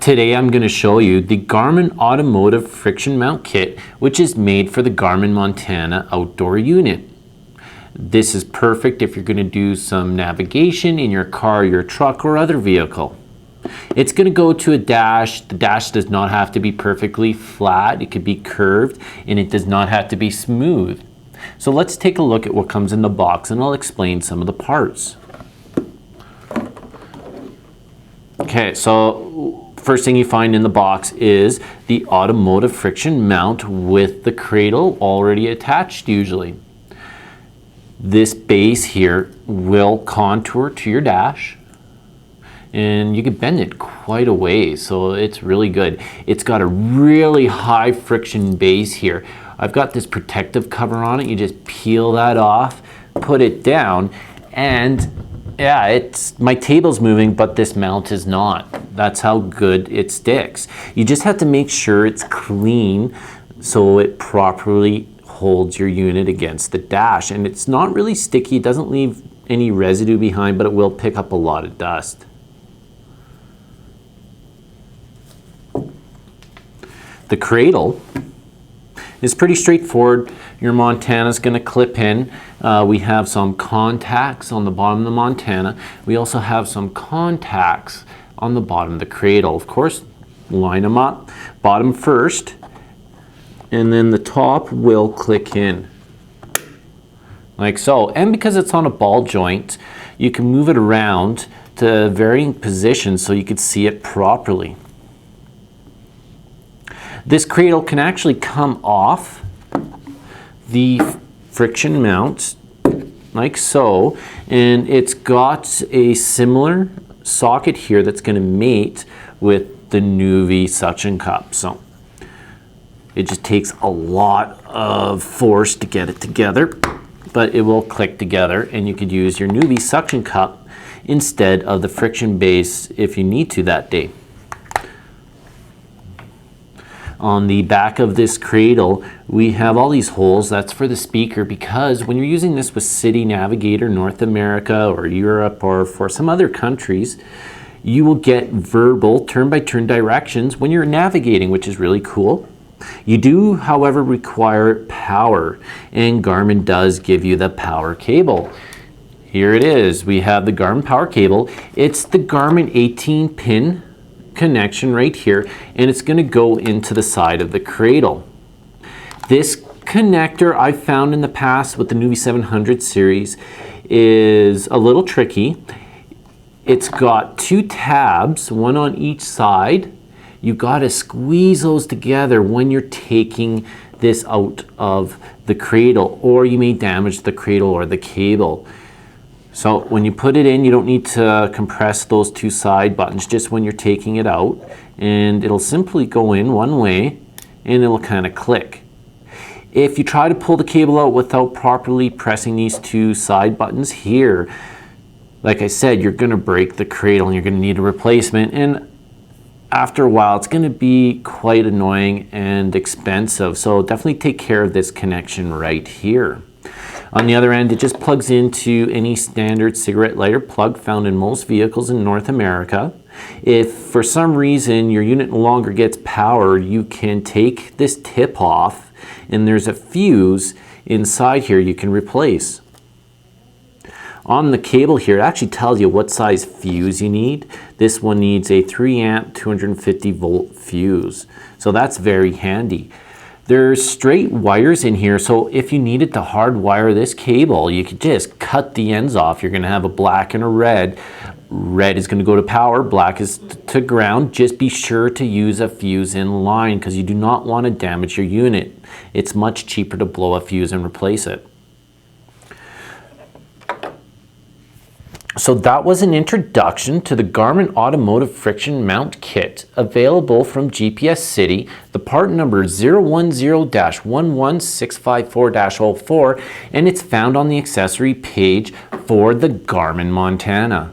Today I'm going to show you the Garmin Automotive Friction Mount Kit, which is made for the Garmin Montana outdoor unit. This is perfect if you're going to do some navigation in your car, your truck, or other vehicle. It's going to go to a dash. The dash does not have to be perfectly flat. It could be curved, and it does not have to be smooth. So let's take a look at what comes in the box, and I'll explain some of the parts. Okay, so first thing you find in the box is the automotive friction mount with the cradle already attached usually. This base here will contour to your dash, and you can bend it quite a ways, so it's really good. It's got a really high friction base here. I've got this protective cover on it. You just peel that off, put it down, and yeah, my table's moving, but this mount is not. That's how good it sticks. You just have to make sure it's clean so it properly holds your unit against the dash. And it's not really sticky. It doesn't leave any residue behind, but it will pick up a lot of dust. The cradle is pretty straightforward. Your Montana's going to clip in. We have some contacts on the bottom of the Montana. We also have some contacts on the bottom of the cradle. Of course, line them up, bottom first, and then the top will click in, like so. And because it's on a ball joint, you can move it around to varying positions so you can see it properly. This cradle can actually come off the friction mount like so, and it's got a similar socket here that's going to mate with the nuvi suction cup. So it just takes a lot of force to get it together, but it will click together, and you could use your nuvi suction cup instead of the friction base if you need to that day. On the back of this cradle, we have all these holes. That's for the speaker, because when you're using this with City Navigator North America or Europe or for some other countries, you will get verbal turn-by-turn directions when you're navigating, which is really cool. You do, however, require power, and Garmin does give you the power cable. Here it is. We have the Garmin power cable. It's the Garmin 18-pin connection right here, and it's going to go into the side of the cradle. This connector I've found in the past with the nuvi 700 series is a little tricky. It's got two tabs, one on each side. You've got to squeeze those together when you're taking this out of the cradle, or you may damage the cradle or the cable. So when you put it in, you don't need to compress those two side buttons, just when you're taking it out, and it'll simply go in one way and it'll kind of click. If you try to pull the cable out without properly pressing these two side buttons here, like I said, you're going to break the cradle and you're going to need a replacement, and after a while it's going to be quite annoying and expensive. So definitely take care of this connection right here. On the other end, it just plugs into any standard cigarette lighter plug found in most vehicles in North America. If for some reason your unit no longer gets power, you can take this tip off, and there's a fuse inside here you can replace. On the cable here, it actually tells you what size fuse you need. This one needs a 3 amp 250 volt fuse, so that's very handy. There's straight wires in here, so if you needed to hardwire this cable, you could just cut the ends off. You're going to have a black and a red. Red is going to go to power, black is to ground. Just be sure to use a fuse in line, because you do not want to damage your unit. It's much cheaper to blow a fuse and replace it. So that was an introduction to the Garmin Automotive Friction Mount Kit, available from GPSCity, the part number 010-11654-04, and it's found on the accessory page for the Garmin Montana.